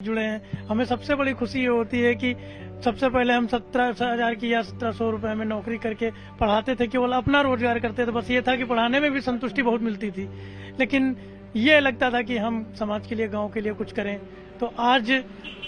जुड़े हैं। हमें सबसे बड़ी खुशी ये होती है कि सबसे पहले हम 17,000 की या 1700 रुपए में नौकरी करके पढ़ाते थे, केवल अपना रोजगार करते थे। बस ये था कि पढ़ाने में भी संतुष्टि बहुत मिलती थी, लेकिन ये लगता था कि हम समाज के लिए, गांव के लिए कुछ करें। तो आज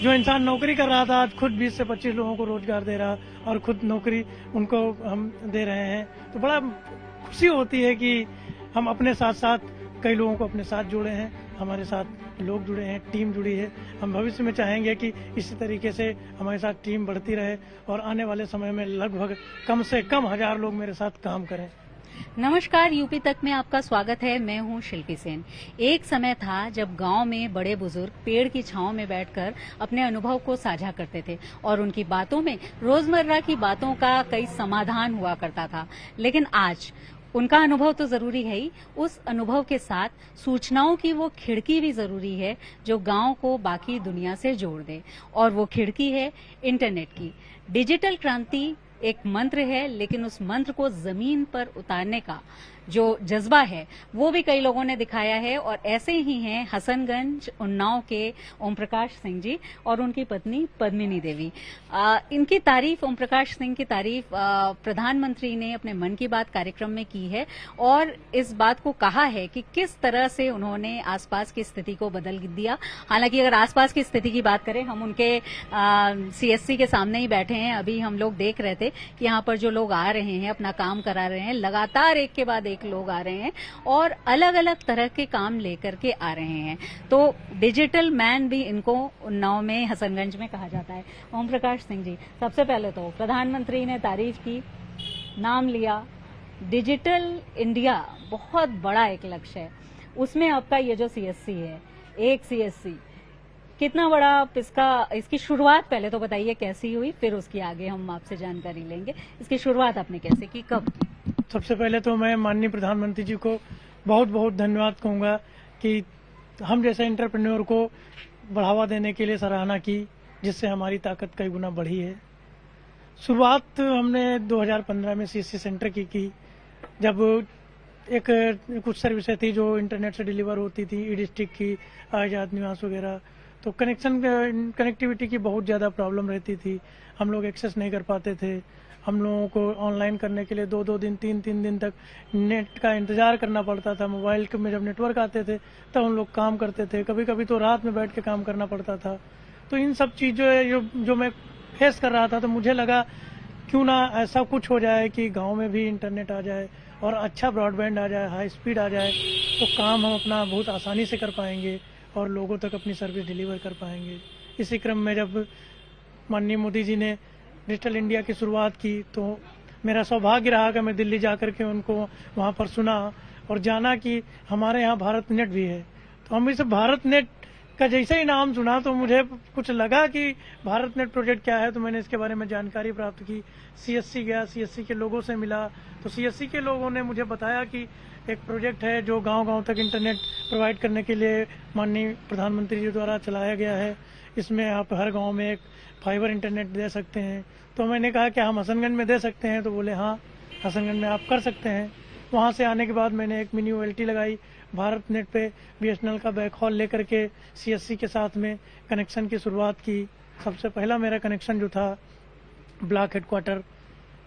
जो इंसान नौकरी कर रहा था, आज खुद 20 से 25 लोगों को रोजगार दे रहा और खुद नौकरी उनको हम दे रहे हैं। तो बड़ा खुशी होती है कि हम अपने साथ साथ कई लोगों को अपने साथ जोड़े हैं, हमारे साथ लोग जुड़े हैं, टीम जुड़ी है। हम भविष्य में चाहेंगे कि इसी तरीके से हमारे साथ टीम बढ़ती रहे और आने वाले समय में लगभग कम से कम 1000 लोग मेरे साथ काम करें। नमस्कार, यूपी तक में आपका स्वागत है। मैं हूं शिल्पी सेन। एक समय था जब गांव में बड़े बुजुर्ग पेड़ की छांव में बैठकर अपने अनुभव को साझा करते थे और उनकी बातों में रोजमर्रा की बातों का कई समाधान हुआ करता था। लेकिन आज उनका अनुभव तो जरूरी है ही, उस अनुभव के साथ सूचनाओं की वो खिड़की भी जरूरी है जो गांव को बाकी दुनिया से जोड़ दे, और वो खिड़की है इंटरनेट की। डिजिटल क्रांति एक मंत्र है, लेकिन उस मंत्र को जमीन पर उतारने का जो जज्बा है वो भी कई लोगों ने दिखाया है। और ऐसे ही हैं हसनगंज उन्नाव के ओम प्रकाश सिंह जी और उनकी पत्नी पद्मिनी देवी। इनकी तारीफ, ओम प्रकाश सिंह की तारीफ प्रधानमंत्री ने अपने मन की बात कार्यक्रम में की है और इस बात को कहा है कि किस तरह से उन्होंने आसपास की स्थिति को बदल दिया। हालांकि अगर आसपास की स्थिति की बात करें, हम उनके सीएससी के सामने ही बैठे हैं। अभी हम लोग देख रहे थे कि यहाँ पर जो लोग आ रहे हैं, अपना काम करा रहे हैं, लगातार एक के बाद एक लोग आ रहे हैं और अलग अलग तरह के काम लेकर के आ रहे हैं। तो डिजिटल मैन भी इनको उन्नाव में, हसनगंज में कहा जाता है। ओम प्रकाश सिंह जी, सबसे पहले तो प्रधानमंत्री ने तारीफ की, नाम लिया, डिजिटल इंडिया बहुत बड़ा एक लक्ष्य है, उसमें आपका ये जो सीएससी है, एक सीएससी कितना बड़ा आप इसकी शुरुआत पहले तो बताइए कैसी हुई, फिर उसकी आगे हम आपसे जानकारी लेंगे। इसकी शुरुआत आपने कैसे की, कब की? सबसे पहले तो मैं माननीय प्रधानमंत्री जी को बहुत बहुत धन्यवाद कहूंगा कि हम जैसे एंटरप्रेन्योर को बढ़ावा देने के लिए सराहना की, जिससे हमारी ताकत कई गुना बढ़ी है। शुरुआत हमने 2015 में सीएससी सेंटर की, जब एक कुछ सर्विसें थी जो इंटरनेट से डिलीवर होती थी, ई डिस्ट्रिक्ट की, आजाद निवास वगैरह। तो कनेक्टिविटी की बहुत ज़्यादा प्रॉब्लम रहती थी, हम लोग एक्सेस नहीं कर पाते थे। हम लोगों को ऑनलाइन करने के लिए 2-2 दिन, 3-3 दिन तक नेट का इंतजार करना पड़ता था। मोबाइल में जब नेटवर्क आते थे तब हम लोग काम करते थे, कभी कभी तो रात में बैठ के काम करना पड़ता था। तो इन सब चीज़ों जो मैं फेस कर रहा था, तो मुझे लगा क्यों ना ऐसा कुछ हो जाए कि गाँव में भी इंटरनेट आ जाए और अच्छा ब्रॉडबैंड आ जाए, हाई स्पीड आ जाए, तो काम हम अपना बहुत आसानी से कर पाएंगे और लोगों तक अपनी सर्विस डिलीवर कर पाएंगे। इसी क्रम में जब माननीय मोदी जी ने डिजिटल इंडिया की शुरुआत की, तो मेरा सौभाग्य रहा कि मैं दिल्ली जाकर के उनको वहाँ पर सुना और जाना कि हमारे यहाँ भारत नेट भी है। तो हम इस भारत नेट का जैसे ही नाम सुना तो मुझे कुछ लगा कि भारत नेट प्रोजेक्ट क्या है। तो मैंने इसके बारे में जानकारी प्राप्त की, सीएससी गया, सीएससी के लोगों से मिला। तो सीएससी के लोगों ने मुझे बताया कि एक प्रोजेक्ट है जो गांव-गांव तक इंटरनेट प्रोवाइड करने के लिए माननीय प्रधानमंत्री जी द्वारा चलाया गया है। इसमें आप हर गांव में एक फाइबर इंटरनेट दे सकते हैं। तो मैंने कहा कि हम हसनगंज में दे सकते हैं, तो बोले हाँ, हसनगंज में आप कर सकते हैं। वहाँ से आने के बाद मैंने एक मिनी ओएलटी लगाई, भारत नेट पे बीएसएनएल का बैकहॉल लेकर के सीएससी के साथ में कनेक्शन की शुरुआत की। सबसे पहला मेरा कनेक्शन जो था ब्लॉक हेडक्वार्टर,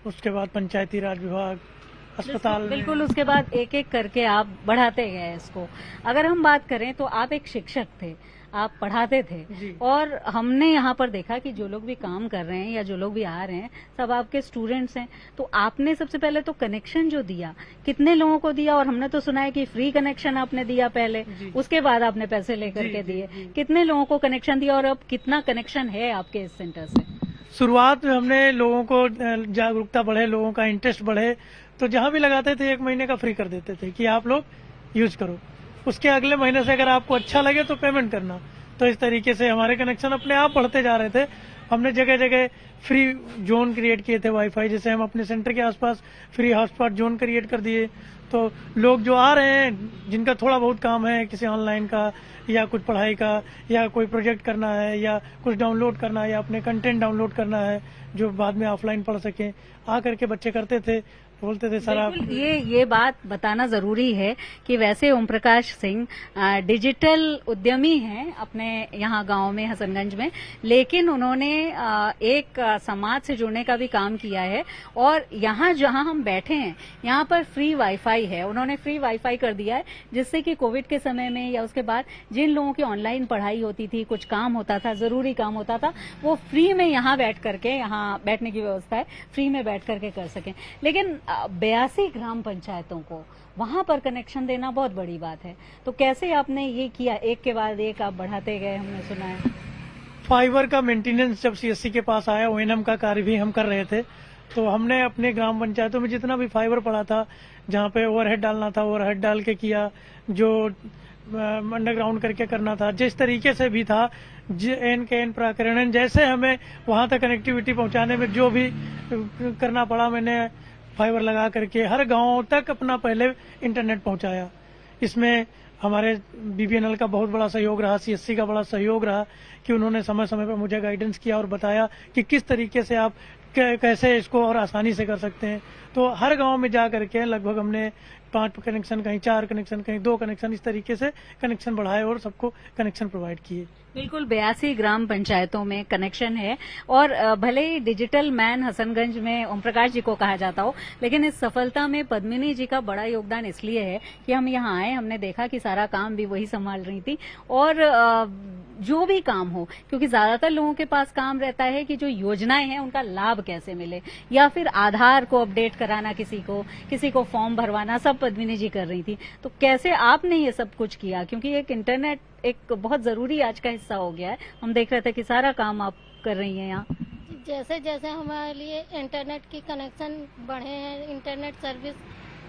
उसके बाद पंचायती राज विभाग, अस्पताल। बिल्कुल, उसके बाद एक एक करके आप बढ़ाते गए इसको। अगर हम बात करें तो आप एक शिक्षक थे, आप पढ़ाते थे और हमने यहाँ पर देखा कि जो लोग भी काम कर रहे हैं या जो लोग भी आ रहे हैं सब आपके स्टूडेंट्स हैं। तो आपने सबसे पहले तो कनेक्शन जो दिया, कितने लोगों को दिया? और हमने तो सुना है कि फ्री कनेक्शन आपने दिया पहले, उसके बाद आपने पैसे लेकर के दिए। कितने लोगों को कनेक्शन दिया और अब कितना कनेक्शन है आपके इस सेंटर से? शुरुआत में हमने लोगों को जागरूकता बढ़े, लोगों का इंटरेस्ट बढ़े, तो जहां भी लगाते थे 1 महीने का फ्री कर देते थे कि आप लोग यूज करो, उसके अगले महीने से अगर आपको अच्छा लगे तो पेमेंट करना। तो इस तरीके से हमारे कनेक्शन अपने आप बढ़ते जा रहे थे। हमने जगह जगह फ्री जोन क्रिएट किए थे वाईफाई, जैसे हम अपने सेंटर के आसपास फ्री हॉटस्पॉट जोन क्रिएट कर दिए। तो लोग जो आ रहे हैं, जिनका थोड़ा बहुत काम है, किसी ऑनलाइन का या कुछ पढ़ाई का या कोई प्रोजेक्ट करना है या कुछ डाउनलोड करना है या अपने कंटेंट डाउनलोड करना है जो बाद में ऑफलाइन पढ़ सकें, आ करके बच्चे करते थे। बोलते थे सर आप। बिल्कुल, ये बात बताना जरूरी है कि वैसे ओम प्रकाश सिंह डिजिटल उद्यमी हैं अपने यहाँ गांव में हसनगंज में, लेकिन उन्होंने एक समाज से जुड़ने का भी काम किया है। और यहाँ जहाँ हम बैठे हैं यहाँ पर फ्री वाईफाई है, उन्होंने फ्री वाईफाई कर दिया है, जिससे कि कोविड के समय में या उसके बाद जिन लोगों की ऑनलाइन पढ़ाई होती थी, कुछ काम होता था, जरूरी काम होता था, वो फ्री में यहाँ बैठ करके, यहाँ बैठने की व्यवस्था है, फ्री में बैठ करके कर सकें। लेकिन 82 ग्राम पंचायतों को वहां पर कनेक्शन देना बहुत बड़ी बात है। तो कैसे आपने ये किया, एक के बाद एक आप बढ़ाते गए, हमने सुना है। फाइबर का मेंटेनेंस जब सीएससी के पास आया, ओएनएम का कार्य भी हम कर रहे थे, तो हमने अपने ग्राम पंचायतों में जितना भी फाइबर पड़ा था, जहाँ पे ओवरहेड डालना था ओवरहेड डाल के किया, जो अंडरग्राउंड करके करना था, जिस तरीके से भी था, एन के एन प्राकरण जैसे हमें वहां तक कनेक्टिविटी पहुंचाने में जो भी करना पड़ा, मैंने फाइबर लगा करके हर गांव तक अपना पहले इंटरनेट पहुंचाया। इसमें हमारे बीबीएनएल का बहुत बड़ा सहयोग रहा, सीएससी का बड़ा सहयोग रहा कि उन्होंने समय समय पर मुझे गाइडेंस किया और बताया कि किस तरीके से आप कैसे इसको और आसानी से कर सकते हैं। तो हर गांव में जा करके लगभग हमने 5 कनेक्शन, कहीं 4 कनेक्शन, कहीं 2 कनेक्शन, इस तरीके से कनेक्शन बढ़ाए और सबको कनेक्शन प्रोवाइड किए। बिल्कुल, 82 ग्राम पंचायतों में कनेक्शन है। और भले ही डिजिटल मैन हसनगंज में ओम प्रकाश जी को कहा जाता हो, लेकिन इस सफलता में पद्मिनी जी का बड़ा योगदान इसलिए है कि हम यहाँ आए, हमने देखा कि सारा काम भी वही संभाल रही थी। और जो भी काम हो, क्योंकि ज्यादातर लोगों के पास काम रहता है कि जो योजनाएं हैं उनका लाभ कैसे मिले, या फिर आधार को अपडेट कराना, किसी को फॉर्म भरवाना, सब पद्मिनी जी कर रही थी। तो कैसे आपने ये सब कुछ किया, क्योंकि एक इंटरनेट एक बहुत जरूरी आज का हिस्सा हो गया है। हम देख रहे थे कि सारा काम आप कर रही हैं यहाँ। जैसे जैसे हमारे लिए इंटरनेट की कनेक्शन बढ़े हैं, इंटरनेट सर्विस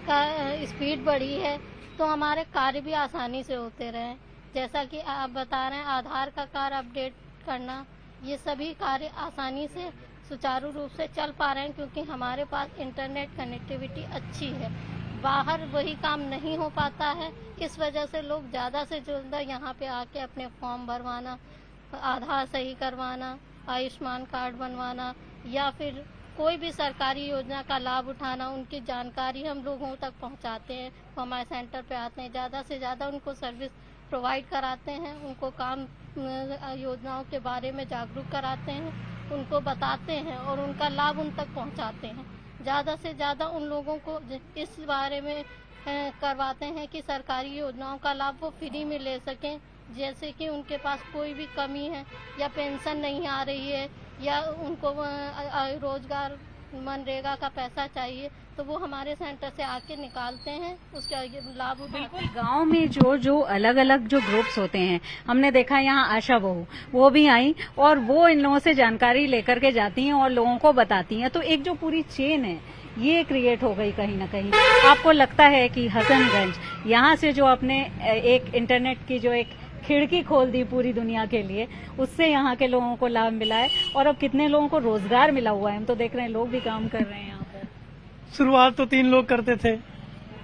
का स्पीड बढ़ी है, तो हमारे कार्य भी आसानी से होते रहे। जैसा कि आप बता रहे हैं, आधार का कार्य अपडेट करना, ये सभी कार्य आसानी से सुचारू रूप से चल पा रहे हैं, क्योंकि हमारे पास इंटरनेट कनेक्टिविटी अच्छी है। बाहर वही काम नहीं हो पाता है, इस वजह से लोग ज़्यादा से ज़्यादा यहाँ पे आके अपने फॉर्म भरवाना, आधार सही करवाना, आयुष्मान कार्ड बनवाना, या फिर कोई भी सरकारी योजना का लाभ उठाना, उनकी जानकारी हम लोगों तक पहुँचाते हैं। वो हमारे सेंटर पे आते हैं, ज़्यादा से ज़्यादा उनको सर्विस प्रोवाइड कराते हैं, उनको काम योजनाओं के बारे में जागरूक कराते हैं, उनको बताते हैं और उनका लाभ उन तक पहुँचाते हैं। ज़्यादा से ज़्यादा उन लोगों को इस बारे में करवाते हैं कि सरकारी योजनाओं का लाभ वो फ्री में ले सकें। जैसे कि उनके पास कोई भी कमी है, या पेंशन नहीं आ रही है, या उनको रोजगार मनरेगा का पैसा चाहिए, तो वो हमारे सेंटर से आके निकालते हैं, उसका लाभ उठाते हैं। बिल्कुल, गांव में जो अलग अलग जो ग्रुप्स होते हैं, हमने देखा यहाँ आशा बहू वो भी आई और वो इन लोगों से जानकारी लेकर के जाती हैं और लोगों को बताती हैं। तो एक जो पूरी चेन है ये क्रिएट हो गई कहीं ना कहीं। आपको लगता है कि हसनगंज यहाँ से जो आपने एक इंटरनेट की जो एक खिड़की खोल दी पूरी दुनिया के लिए, उससे यहाँ के लोगों को लाभ मिला है, और अब कितने लोगों को रोजगार मिला हुआ है। हम तो देख रहे हैं लोग भी काम कर रहे हैं यहाँ पर। शुरुआत तो 3 लोग करते थे,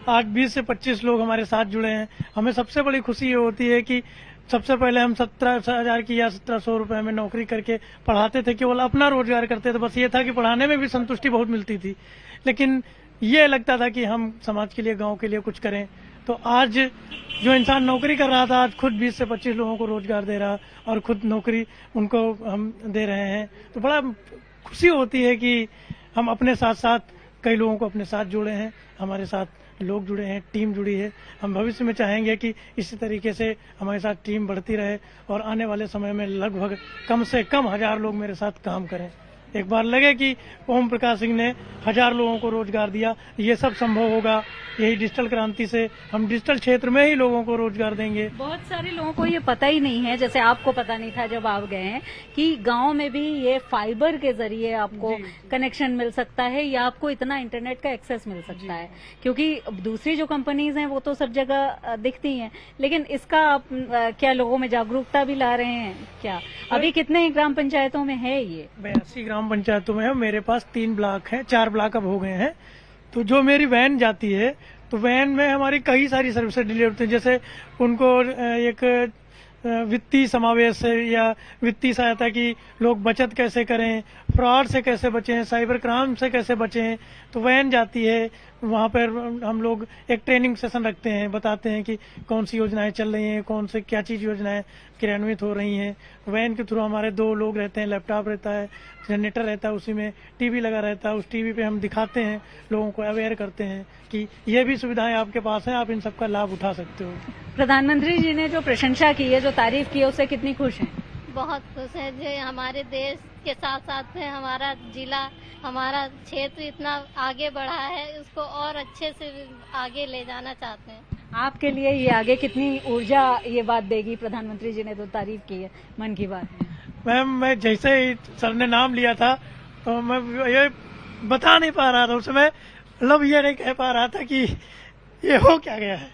आज 20 से 25 लोग हमारे साथ जुड़े हैं। हमें सबसे बड़ी खुशी ये होती है कि सबसे पहले हम 17,000 की या 1700 रुपए में नौकरी करके पढ़ाते थे, केवल अपना रोजगार करते थे। बस ये था कि पढ़ाने में भी संतुष्टि बहुत मिलती थी, लेकिन ये लगता था कि हम समाज के लिए, गांव के लिए कुछ करें। तो आज जो इंसान नौकरी कर रहा था, आज खुद 20 से 25 लोगों को रोजगार दे रहा और खुद नौकरी उनको हम दे रहे हैं। तो बड़ा खुशी होती है कि हम अपने साथ साथ कई लोगों को अपने साथ जोड़े हैं, हमारे साथ लोग जुड़े हैं, टीम जुड़ी है। हम भविष्य में चाहेंगे कि इसी तरीके से हमारे साथ टीम बढ़ती रहे और आने वाले समय में लगभग कम से कम 1000 लोग मेरे साथ काम करें। एक बार लगे कि ओम प्रकाश सिंह ने 1000 लोगों को रोजगार दिया, ये सब संभव होगा यही डिजिटल क्रांति से। हम डिजिटल क्षेत्र में ही लोगों को रोजगार देंगे। बहुत सारे लोगों को ये पता ही नहीं है, जैसे आपको पता नहीं था जब आप गए हैं, कि गांव में भी ये फाइबर के जरिए आपको कनेक्शन मिल सकता है, या आपको इतना इंटरनेट का एक्सेस मिल सकता है। क्योंकि दूसरी जो कंपनीज हैं वो तो सब जगह दिखती हैं, लेकिन इसका आप क्या लोगों में जागरूकता भी ला रहे हैं क्या? अभी कितने ग्राम पंचायतों में है ये? 82 ग्राम पंचायतों में है। मेरे पास 3 ब्लॉक हैं, 4 ब्लॉक अब हो गए हैं। तो जो मेरी वैन जाती है, तो वैन में हमारी कई सारी सर्विसेज डिलीवर होती है। जैसे उनको एक वित्तीय समावेश से या वित्तीय सहायता की लोग बचत कैसे करें, फ्रॉड से कैसे बचें, साइबर क्राइम से कैसे बचें। तो वैन जाती है, वहाँ पर हम लोग एक ट्रेनिंग सेशन रखते हैं, बताते हैं कि कौन सी योजनाएं चल रही हैं, कौन से क्या चीज़ योजनाएं क्रियान्वित हो रही हैं। वैन के थ्रू हमारे 2 लोग रहते हैं, लैपटॉप रहता है, जनरेटर रहता है, उसी में टीवी लगा रहता है। उस टीवी पे हम दिखाते हैं, लोगों को अवेयर करते हैं कि ये भी सुविधाएं आपके पास हैं, आप इन सबका लाभ उठा सकते हो। प्रधानमंत्री जी ने जो प्रशंसा की है, जो तारीफ की है, उससे कितनी खुश हैं? बहुत खुश है। जो हमारे देश के साथ साथ में हमारा जिला, हमारा क्षेत्र इतना आगे बढ़ा है, उसको और अच्छे से आगे ले जाना चाहते हैं। आपके लिए ये आगे कितनी ऊर्जा ये बात देगी? प्रधानमंत्री जी ने तो तारीफ की है मन की बात में। मैम, मैं जैसे ही सर ने नाम लिया था तो मैं ये बता नहीं पा रहा था उस समय, मतलब ये नहीं कह पा रहा था कि ये हो क्या गया है।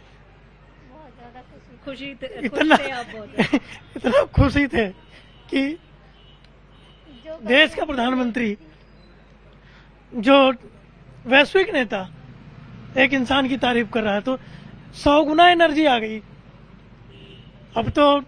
बहुत ज्यादा खुशी इतना आप बहुत इतना खुशी थे कि जो देश का प्रधानमंत्री, जो वैश्विक नेता एक इंसान की तारीफ कर रहा है, तो 100 गुना एनर्जी आ गई। अब तो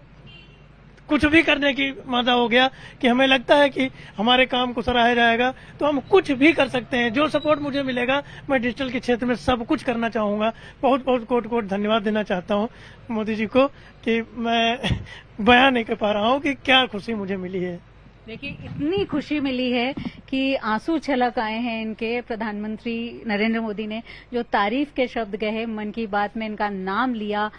कुछ भी करने की मजा हो गया कि हमें लगता है कि हमारे काम को सराहा जाएगा तो हम कुछ भी कर सकते हैं। जो सपोर्ट मुझे मिलेगा, मैं डिजिटल के क्षेत्र में सब कुछ करना चाहूंगा। बहुत बहुत कोट धन्यवाद देना चाहता हूं मोदी जी को कि मैं बयान नहीं कर पा रहा हूं कि क्या खुशी मुझे मिली है। देखिए, इतनी खुशी मिली है कि आंसू छलक आए हैं इनके। प्रधानमंत्री नरेंद्र मोदी ने जो तारीफ के शब्द कहे, मन की बात में इनका नाम लिया,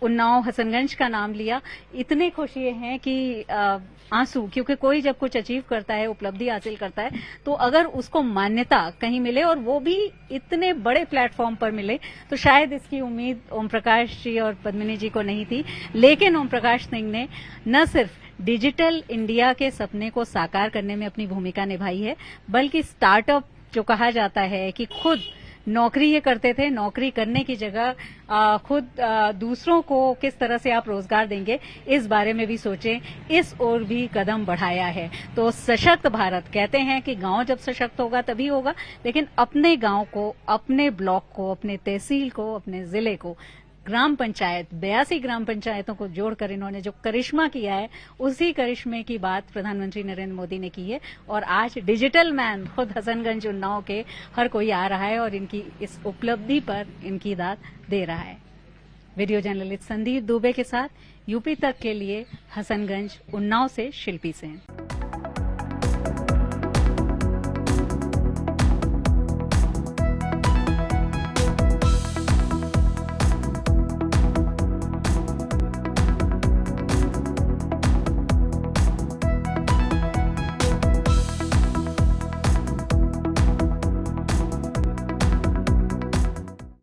उन्नाव हसनगंज का नाम लिया, इतने खुशी हैं कि आंसू, क्योंकि कोई जब कुछ अचीव करता है, उपलब्धि हासिल करता है, तो अगर उसको मान्यता कहीं मिले और वो भी इतने बड़े प्लेटफॉर्म पर मिले, तो शायद इसकी उम्मीद ओम प्रकाश जी और पद्मिनी जी को नहीं थी। लेकिन ओम प्रकाश सिंह ने न सिर्फ डिजिटल इंडिया के सपने को साकार करने में अपनी भूमिका निभाई है, बल्कि स्टार्टअप जो कहा जाता है कि खुद नौकरी ये करते थे, नौकरी करने की जगह खुद दूसरों को किस तरह से आप रोजगार देंगे, इस बारे में भी सोचें, इस ओर भी कदम बढ़ाया है। तो सशक्त भारत कहते हैं कि गांव जब सशक्त होगा तभी होगा, लेकिन अपने गांव को, अपने ब्लॉक को, अपने तहसील को, अपने जिले को, ग्राम पंचायत 82 ग्राम पंचायतों को जोड़कर इन्होंने जो करिश्मा किया है, उसी करिश्मे की बात प्रधानमंत्री नरेंद्र मोदी ने की है। और आज डिजिटल मैन खुद हसनगंज उन्नाव के हर कोई आ रहा है और इनकी इस उपलब्धि पर इनकी दाद दे रहा है। वीडियो जर्नलिस्ट संदीप दुबे के साथ यूपी तक के लिए हसनगंज उन्नाव से शिल्पी सेन।